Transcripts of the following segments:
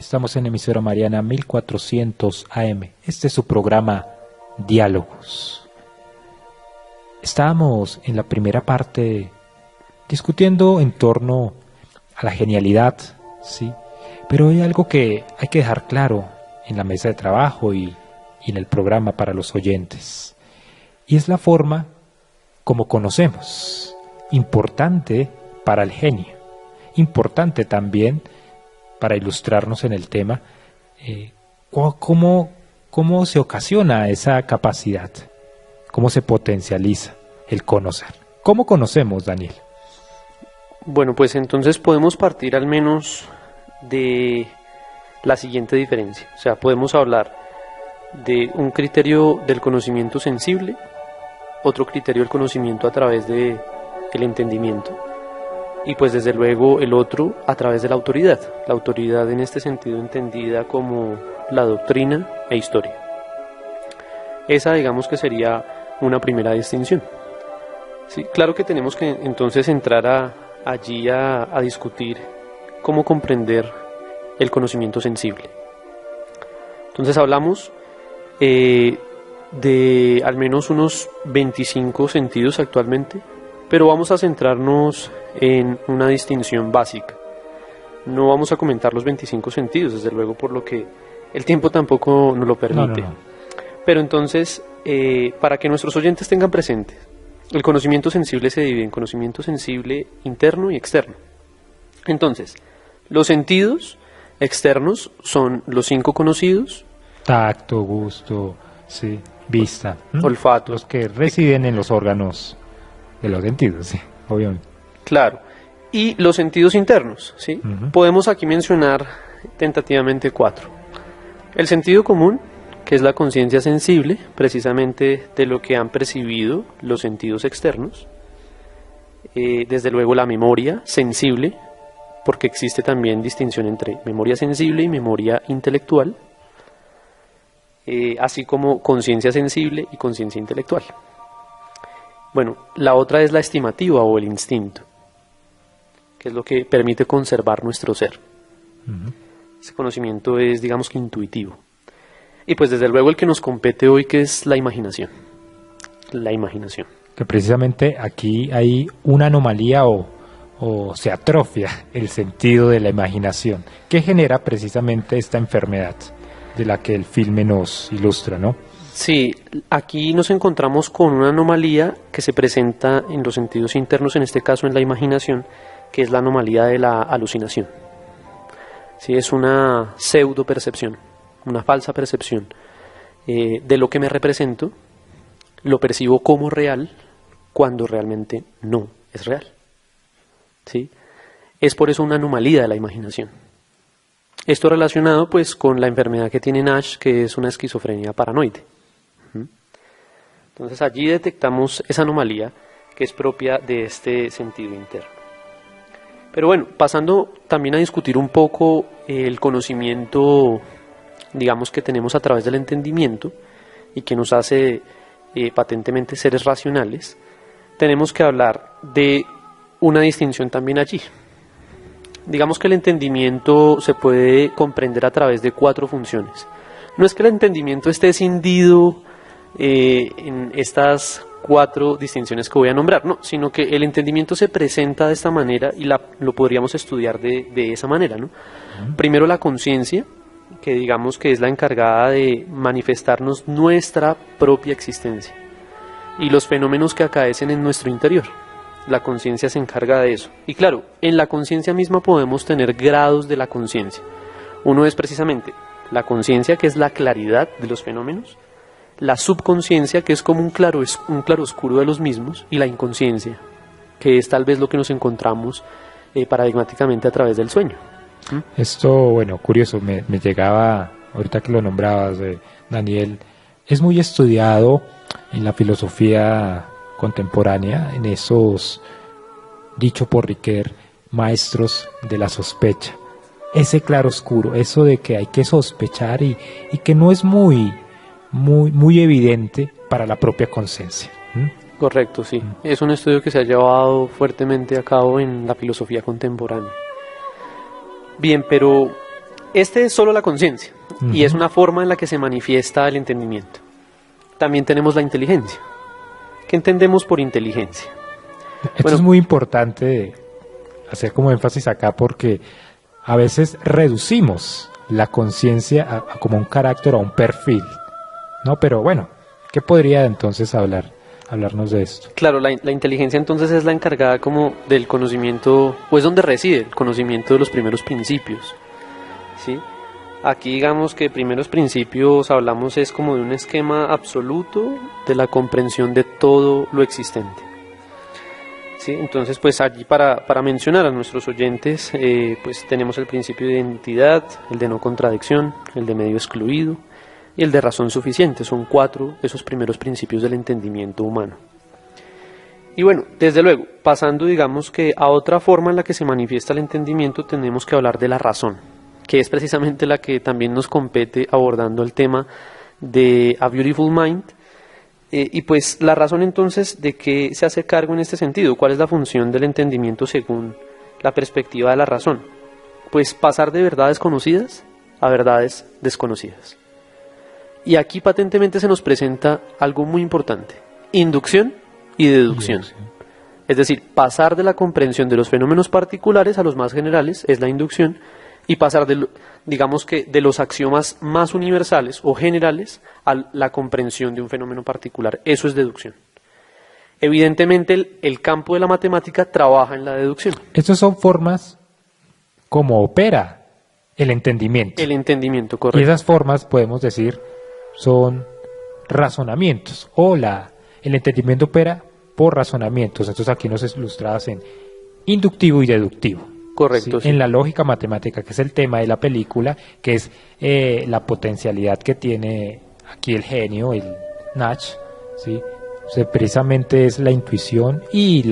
Estamos en emisora Mariana 1400 AM. Este es su programa Diálogos. Estábamos en la primera parte discutiendo en torno a la genialidad, sí, pero hay algo que hay que dejar claro en la mesa de trabajo y en el programa para los oyentes, y es la forma como conocemos, importante para el genio, importante también para ilustrarnos en el tema, cómo se ocasiona esa capacidad, cómo se potencializa el conocer. ¿Cómo conocemos, Daniel? Bueno, pues entonces podemos partir al menos de la siguiente diferencia. O sea, podemos hablar de un criterio del conocimiento sensible, otro criterio del conocimiento a través de el entendimiento, y pues desde luego el otro a través de la autoridad en este sentido entendida como la doctrina e historia. Esa, digamos, que sería una primera distinción. Sí, claro que tenemos que entonces entrar allí a discutir cómo comprender el conocimiento sensible. Entonces hablamos de al menos unos 25 sentidos actualmente, pero vamos a centrarnos en una distinción básica. No vamos a comentar los 25 sentidos, desde luego, por lo que el tiempo tampoco nos lo permite. No. Pero entonces, para que nuestros oyentes tengan presente, el conocimiento sensible se divide en conocimiento sensible interno y externo. Entonces, los sentidos externos son los 5 conocidos: tacto, gusto, sí, vista, olfato, los que residen en los órganos de los sentidos, sí, obviamente. Claro. Y los sentidos internos, ¿sí? Podemos aquí mencionar tentativamente 4. El sentido común, que es la conciencia sensible, precisamente de lo que han percibido los sentidos externos. Desde luego la memoria sensible, porque existe también distinción entre memoria sensible y memoria intelectual, así como conciencia sensible y conciencia intelectual. Bueno, la otra es la estimativa o el instinto, que es lo que permite conservar nuestro ser. Ese conocimiento es, digamos, que intuitivo. Y pues desde luego el que nos compete hoy, que es la imaginación. La imaginación. Que precisamente aquí hay una anomalía o se atrofia el sentido de la imaginación, que genera precisamente esta enfermedad de la que el filme nos ilustra, ¿no? Sí, aquí nos encontramos con una anomalía que se presenta en los sentidos internos, en este caso en la imaginación, que es la anomalía de la alucinación. Sí, es una pseudo percepción, una falsa percepción de lo que me represento, lo percibo como real cuando realmente no es real. ¿Sí? Es por eso una anomalía de la imaginación. Esto relacionado pues con la enfermedad que tiene Nash, que es una esquizofrenia paranoide. Entonces allí detectamos esa anomalía que es propia de este sentido interno. Pero bueno, pasando también a discutir un poco el conocimiento, digamos, que tenemos a través del entendimiento y que nos hace patentemente seres racionales, tenemos que hablar de una distinción también allí. Digamos que el entendimiento se puede comprender a través de 4 funciones. No es que el entendimiento esté escindido en estas 4 distinciones que voy a nombrar, no, sino que el entendimiento se presenta de esta manera y lo podríamos estudiar de esa manera, ¿no? Primero la conciencia, que digamos que es la encargada de manifestarnos nuestra propia existencia y los fenómenos que acaecen en nuestro interior. La conciencia se encarga de eso. Y claro, en la conciencia misma podemos tener grados de la conciencia. Uno es precisamente la conciencia, que es la claridad de los fenómenos, la subconsciencia, que es como un claroscuro de los mismos, y la inconsciencia, que es tal vez lo que nos encontramos paradigmáticamente a través del sueño. Esto, bueno, curioso, me llegaba, ahorita que lo nombrabas, Daniel, es muy estudiado en la filosofía contemporánea, en esos, dicho por Riquet, maestros de la sospecha. Ese claroscuro, eso de que hay que sospechar y que no es muy evidente para la propia conciencia. Correcto, sí. Es un estudio que se ha llevado fuertemente a cabo en la filosofía contemporánea. Bien, pero Este es solo la conciencia y es una forma en la que se manifiesta el entendimiento. También tenemos la inteligencia. ¿Qué entendemos por inteligencia? Esto es muy importante hacer como énfasis acá porque a veces reducimos la conciencia a como un carácter o a un perfil, ¿no? Pero bueno, ¿qué podría entonces hablarnos de esto? Claro, la inteligencia entonces es la encargada como del conocimiento, o es donde reside el conocimiento de los primeros principios, ¿sí? Aquí digamos que primeros principios hablamos es como de un esquema absoluto de la comprensión de todo lo existente. ¿Sí? Entonces pues allí para mencionar a nuestros oyentes pues tenemos el principio de identidad, el de no contradicción, el de medio excluido y el de razón suficiente. Son 4 esos primeros principios del entendimiento humano. Y bueno, desde luego, pasando digamos que a otra forma en la que se manifiesta el entendimiento, tenemos que hablar de la razón, que es precisamente la que también nos compete abordando el tema de A Beautiful Mind. Y pues la razón entonces de qué se hace cargo en este sentido, ¿cuál es la función del entendimiento según la perspectiva de la razón? Pues pasar de verdades conocidas a verdades desconocidas. Y aquí patentemente se nos presenta algo muy importante, inducción y deducción. Es decir, pasar de la comprensión de los fenómenos particulares a los más generales es la inducción, y pasar digamos que de los axiomas más universales o generales a la comprensión de un fenómeno particular. Eso es deducción. Evidentemente el campo de la matemática trabaja en la deducción. Estas son formas como opera el entendimiento. El entendimiento, correcto. Y esas formas, podemos decir, son razonamientos, o el entendimiento opera por razonamientos. Entonces aquí nos ilustradas en inductivo y deductivo. Correcto. Sí. En la lógica matemática, que es el tema de la película, que es la potencialidad que tiene aquí el genio, el Nach, ¿sí? O sea, precisamente es la intuición y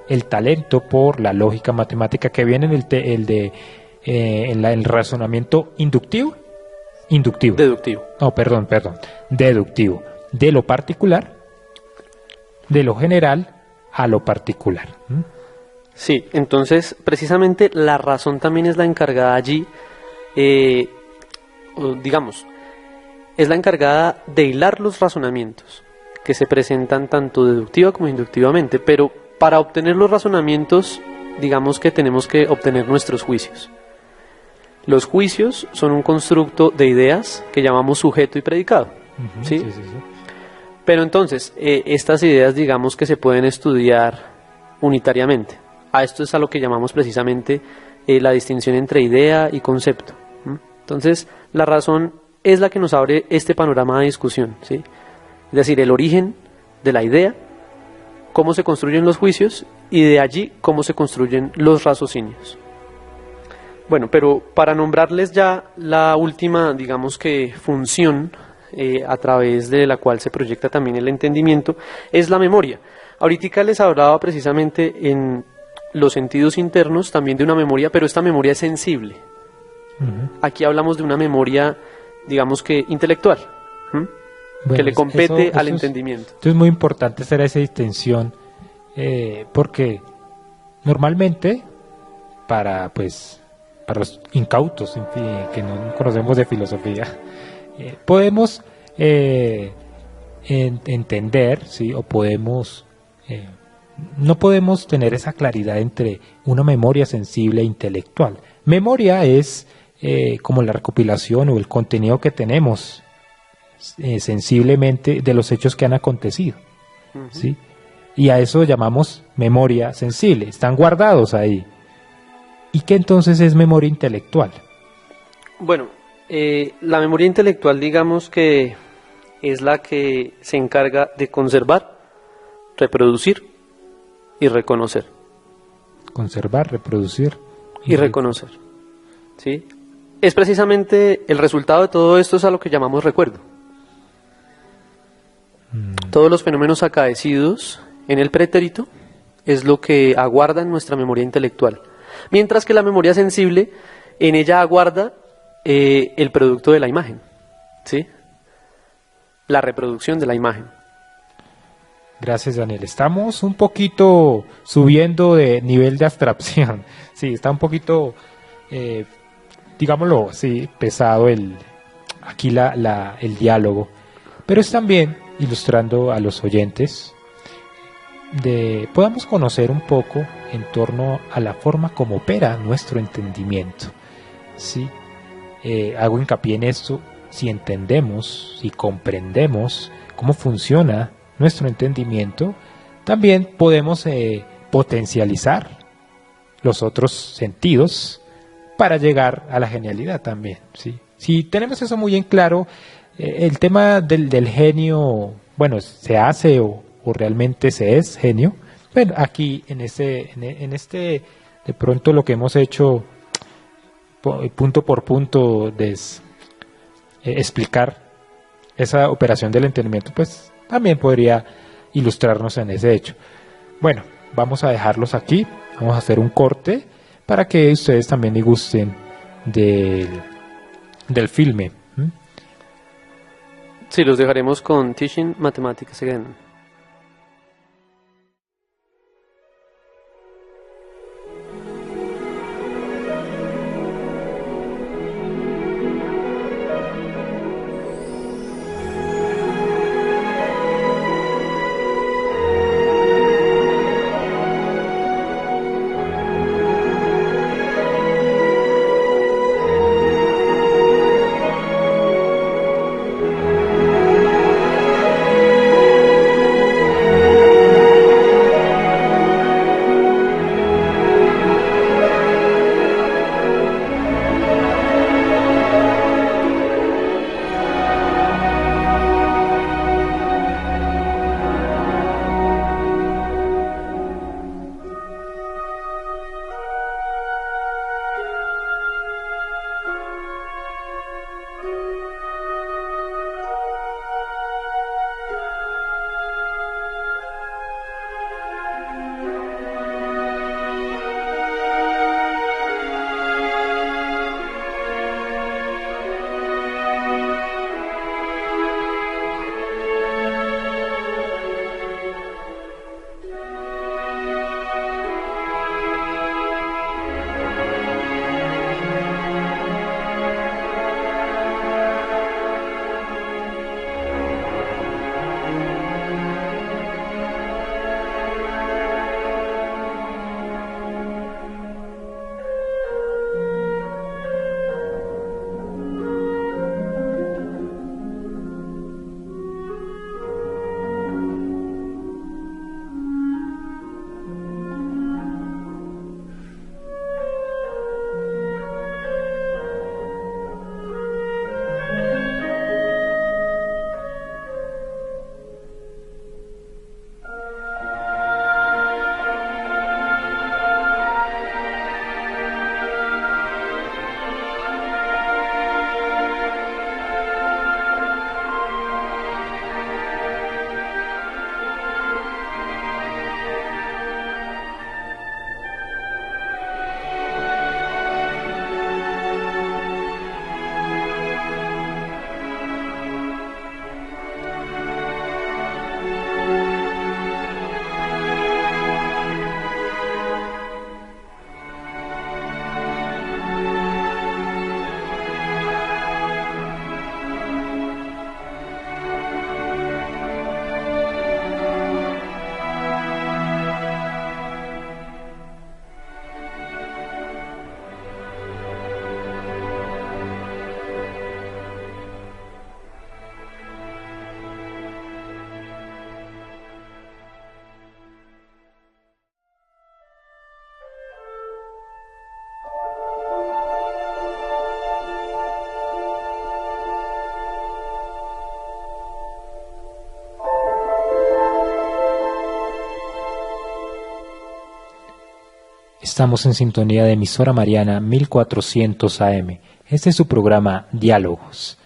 el talento por la lógica matemática que viene en el razonamiento inductivo. Deductivo. No, perdón. Deductivo. De lo particular, de lo general a lo particular. Sí, entonces precisamente la razón también es la encargada allí, digamos, es la encargada de hilar los razonamientos que se presentan tanto deductiva como inductivamente, pero para obtener los razonamientos, digamos que tenemos que obtener nuestros juicios. Los juicios son un constructo de ideas que llamamos sujeto y predicado, ¿sí? Sí. Pero entonces, estas ideas digamos que se pueden estudiar unitariamente. A esto es a lo que llamamos precisamente la distinción entre idea y concepto. Entonces, la razón es la que nos abre este panorama de discusión, ¿sí? Es decir, el origen de la idea, cómo se construyen los juicios y de allí cómo se construyen los raciocinios. Bueno, pero para nombrarles ya la última, digamos que función a través de la cual se proyecta también el entendimiento, es la memoria. Ahorita les hablaba precisamente en los sentidos internos también de una memoria, pero esta memoria es sensible. Aquí hablamos de una memoria, digamos que intelectual, que le compete al entendimiento. Entonces es muy importante hacer esa distinción, porque normalmente para los incautos, en fin, que no conocemos de filosofía, podemos entender, ¿sí? O podemos no podemos tener esa claridad entre una memoria sensible e intelectual. Memoria es como la recopilación o el contenido que tenemos sensiblemente de los hechos que han acontecido, ¿sí? Y a eso llamamos memoria sensible, están guardados ahí. ¿Y qué entonces es memoria intelectual? Bueno, la memoria intelectual digamos que es la que se encarga de conservar, reproducir y reconocer. Conservar, reproducir y reconocer. ¿Sí? Es precisamente el resultado de todo esto es a lo que llamamos recuerdo. Todos los fenómenos acaecidos en el pretérito es lo que aguarda en nuestra memoria intelectual. Mientras que la memoria sensible, en ella aguarda el producto de la imagen. ¿Sí? La reproducción de la imagen. Gracias, Daniel. Estamos un poquito subiendo de nivel de abstracción. Sí, está un poquito digámoslo, sí, pesado aquí el diálogo, pero es también ilustrando a los oyentes podamos conocer un poco en torno a la forma como opera nuestro entendimiento. ¿Sí? Hago hincapié en esto: si entendemos, si comprendemos cómo funciona nuestro entendimiento, también podemos potencializar los otros sentidos para llegar a la genialidad también. ¿Sí? Si tenemos eso muy en claro, el tema del genio, bueno, se hace o realmente se es genio. Bueno, aquí en este, de pronto lo que hemos hecho punto por punto explicar esa operación del entendimiento, pues también podría ilustrarnos en ese hecho. Bueno, vamos a dejarlos aquí, vamos a hacer un corte para que ustedes también gusten del filme. Sí, los dejaremos con Teaching Mathematics Again. Estamos en sintonía de emisora Mariana 1400 AM. Este es su programa Diálogos.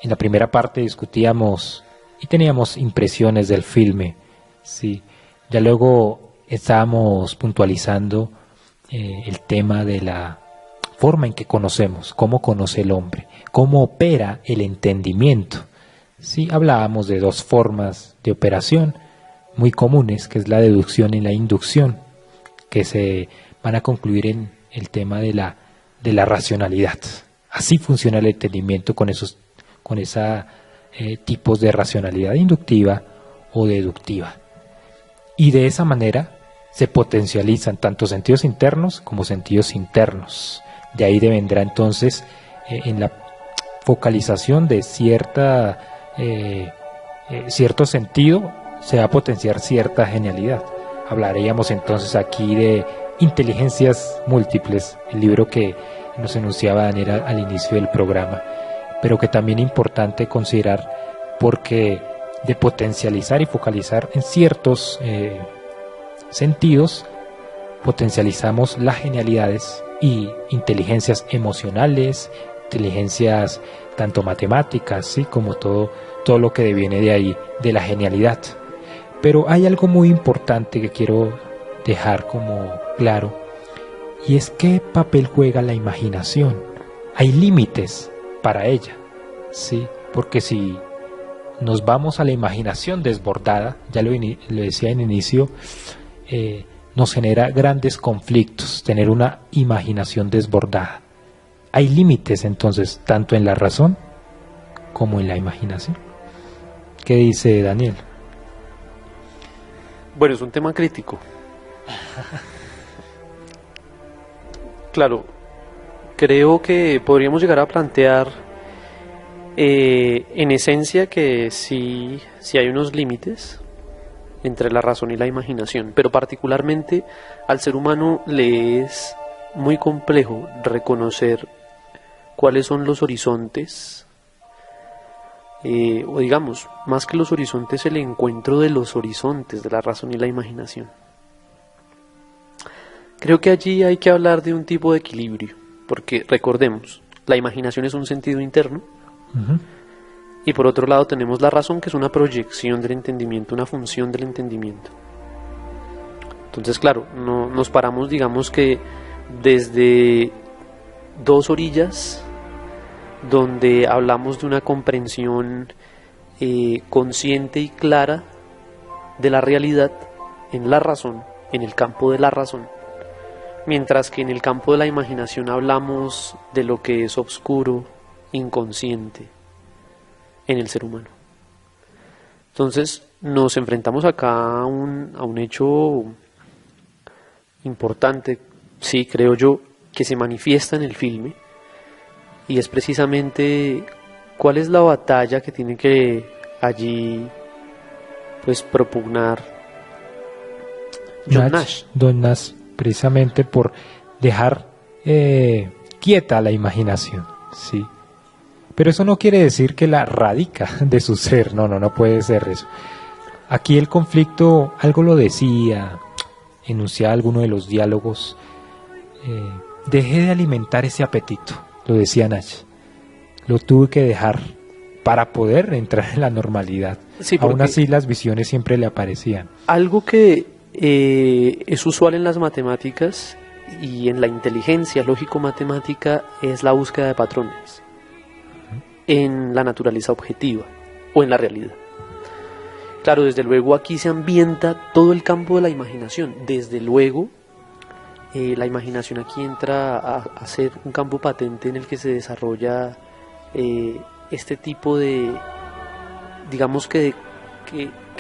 En la primera parte discutíamos y teníamos impresiones del filme. Sí. Ya luego estábamos puntualizando el tema de la forma en que conocemos, cómo conoce el hombre, cómo opera el entendimiento. Sí, hablábamos de dos formas de operación muy comunes, que es la deducción y la inducción, que se van a concluir en el tema de la de la racionalidad. Así funciona el entendimiento con esos tipos de racionalidad inductiva o deductiva. Y de esa manera se potencializan tanto sentidos internos como sentidos internos. De ahí vendrá entonces en la focalización de cierto sentido se va a potenciar cierta genialidad. Hablaríamos entonces aquí de inteligencias múltiples, el libro que nos enunciaba Daniel al inicio del programa, pero que también es importante considerar porque de potencializar y focalizar en ciertos sentidos, potencializamos las genialidades y inteligencias emocionales, inteligencias tanto matemáticas, ¿sí? Como todo lo que deviene de ahí, de la genialidad. Pero hay algo muy importante que quiero dejar como claro, y es qué papel juega la imaginación. Hay límites para ella, ¿sí? Porque si nos vamos a la imaginación desbordada, ya lo decía en inicio, nos genera grandes conflictos tener una imaginación desbordada. Hay límites entonces, tanto en la razón como en la imaginación. ¿Qué dice Daniel? Bueno, es un tema crítico. Claro, creo que podríamos llegar a plantear en esencia que sí hay unos límites entre la razón y la imaginación, pero particularmente al ser humano le es muy complejo reconocer cuáles son los horizontes, o digamos, más que los horizontes, el encuentro de los horizontes de la razón y la imaginación. Creo que allí hay que hablar de un tipo de equilibrio, porque recordemos, la imaginación es un sentido interno, y por otro lado tenemos la razón, que es una proyección del entendimiento, una función del entendimiento. Entonces, claro, no nos paramos, digamos que desde dos orillas, donde hablamos de una comprensión consciente y clara de la realidad en la razón, en el campo de la razón, mientras que en el campo de la imaginación hablamos de lo que es oscuro, inconsciente en el ser humano. Entonces nos enfrentamos acá a un hecho importante, sí, creo yo, que se manifiesta en el filme, y es precisamente cuál es la batalla que tiene que allí pues propugnar John Nash, precisamente por dejar quieta la imaginación, sí. Pero eso no quiere decir que la radica de su ser, no puede ser eso. Aquí el conflicto, algo lo decía, enunciaba alguno de los diálogos, dejé de alimentar ese apetito, lo decía Nash, lo tuve que dejar para poder entrar en la normalidad. Sí, aún así las visiones siempre le aparecían. Algo que es usual en las matemáticas y en la inteligencia lógico-matemática es la búsqueda de patrones en la naturaleza objetiva o en la realidad. Claro, desde luego aquí se ambienta todo el campo de la imaginación. Desde luego la imaginación aquí entra a ser un campo patente en el que se desarrolla este tipo de, digamos que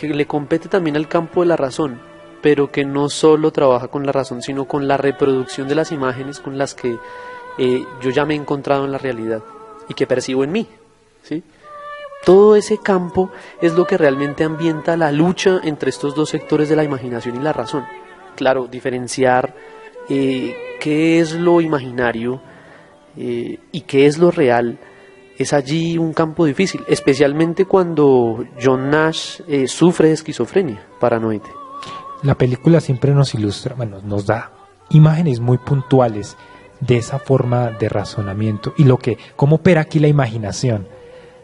le compete también al campo de la razón, pero que no solo trabaja con la razón, sino con la reproducción de las imágenes con las que yo ya me he encontrado en la realidad y que percibo en mí, ¿sí? Todo ese campo es lo que realmente ambienta la lucha entre estos dos sectores de la imaginación y la razón. Claro, diferenciar qué es lo imaginario y qué es lo real es allí un campo difícil, especialmente cuando John Nash sufre de esquizofrenia paranoide. La película siempre nos ilustra, nos da imágenes muy puntuales de esa forma de razonamiento y cómo opera aquí la imaginación.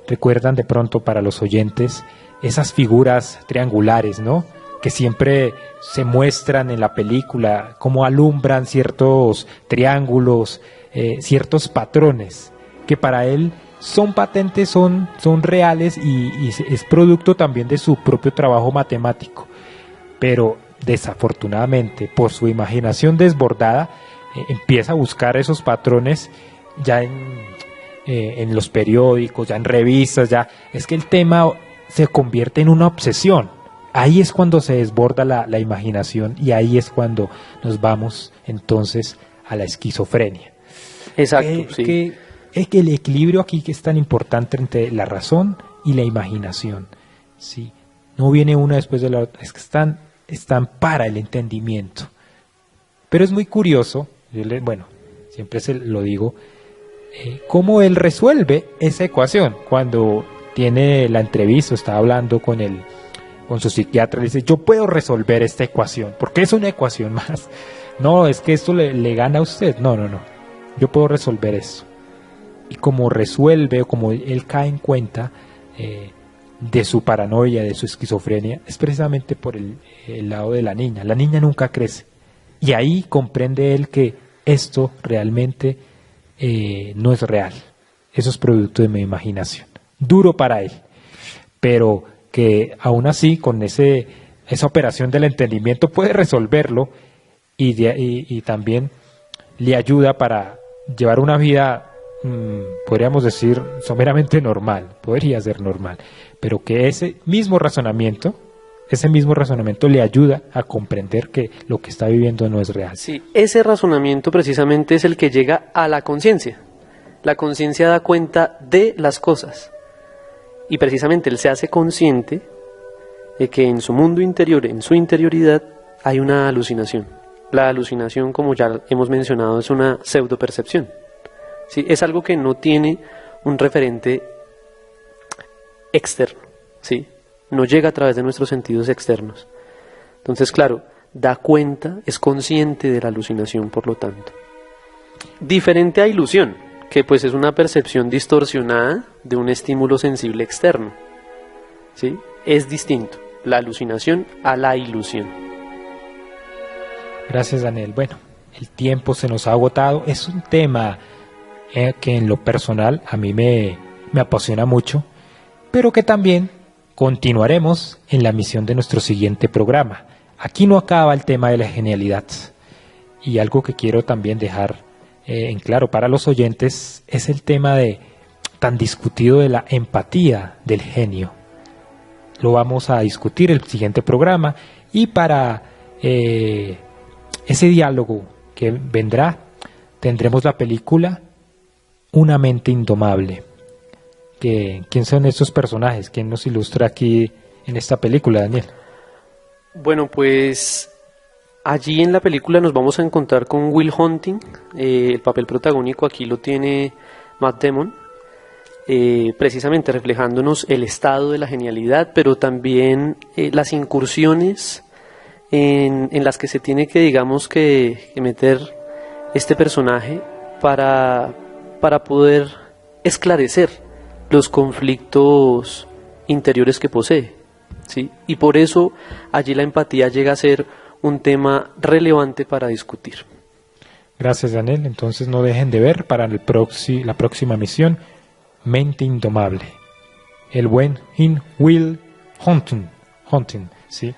Recuerdan de pronto para los oyentes esas figuras triangulares, ¿no? Que siempre se muestran en la película, cómo alumbran ciertos triángulos, ciertos patrones, que para él son patentes, son reales y es producto también de su propio trabajo matemático. Pero desafortunadamente, por su imaginación desbordada, empieza a buscar esos patrones ya en los periódicos, ya en revistas, ya es que el tema se convierte en una obsesión. Ahí es cuando se desborda la imaginación y ahí es cuando nos vamos entonces a la esquizofrenia. Exacto, sí. Es que el equilibrio aquí que es tan importante entre la razón y la imaginación, ¿sí? No viene una después de la otra, es que están para el entendimiento. Pero es muy curioso, bueno, siempre lo digo, cómo él resuelve esa ecuación. Cuando tiene la entrevista, está hablando con su psiquiatra, le dice, yo puedo resolver esta ecuación, porque es una ecuación más. No, es que esto le gana a usted. No, yo puedo resolver eso. Y como resuelve, o como él cae en cuenta de su paranoia, de su esquizofrenia, es precisamente por el lado de la niña. La niña nunca crece. Y ahí comprende él que esto realmente no es real. Eso es producto de mi imaginación. Duro para él. Pero que aún así, con esa operación del entendimiento, puede resolverlo y también le ayuda para llevar una vida, podríamos decir, someramente normal. Podría ser normal. Pero que ese mismo razonamiento le ayuda a comprender que lo que está viviendo no es real. Sí, ese razonamiento precisamente es el que llega a la conciencia. La conciencia da cuenta de las cosas. Y precisamente él se hace consciente de que en su mundo interior, en su interioridad, hay una alucinación. La alucinación, como ya hemos mencionado, es una pseudopercepción. ¿Sí? Es algo que no tiene un referente externo, ¿sí? No llega a través de nuestros sentidos externos. Entonces, claro, da cuenta, es consciente de la alucinación, por lo tanto. Diferente a ilusión, que pues es una percepción distorsionada de un estímulo sensible externo, ¿sí? Es distinto la alucinación a la ilusión. Gracias, Daniel. Bueno, el tiempo se nos ha agotado. Es un tema que en lo personal a mí me apasiona mucho, pero que también continuaremos en la misión de nuestro siguiente programa. Aquí no acaba el tema de la genialidad. Y algo que quiero también dejar en claro para los oyentes es el tema tan discutido de la empatía del genio. Lo vamos a discutir el siguiente programa y para ese diálogo que vendrá tendremos la película Una mente indomable. ¿Quién son estos personajes? ¿Quién nos ilustra aquí en esta película, Daniel? Bueno, pues allí en la película nos vamos a encontrar con Will Hunting. El papel protagónico aquí lo tiene Matt Damon, precisamente reflejándonos el estado de la genialidad, pero también las incursiones en las que se tiene que, digamos, que meter este personaje para poder esclarecer los conflictos interiores que posee, ¿sí? Y por eso allí la empatía llega a ser un tema relevante para discutir. Gracias, Daniel. Entonces no dejen de ver para la próxima misión Mente Indomable. El buen Will Hunting, ¿sí?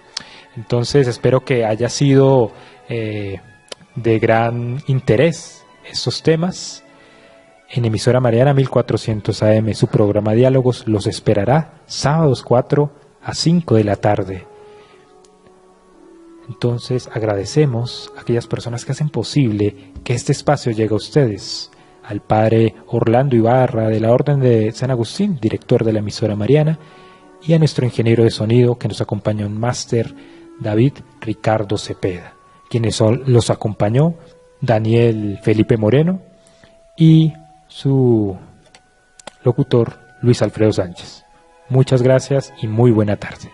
Entonces espero que haya sido de gran interés estos temas. En emisora Mariana 1400 AM, su programa Diálogos los esperará sábados 4 a 5 de la tarde. Entonces agradecemos a aquellas personas que hacen posible que este espacio llegue a ustedes. Al padre Orlando Ibarra de la Orden de San Agustín, director de la emisora Mariana, y a nuestro ingeniero de sonido que nos acompañó en máster, David Ricardo Cepeda. Quienes los acompañó, Daniel Felipe Moreno y su locutor Luis Alfredo Sánchez. Muchas gracias y muy buena tarde.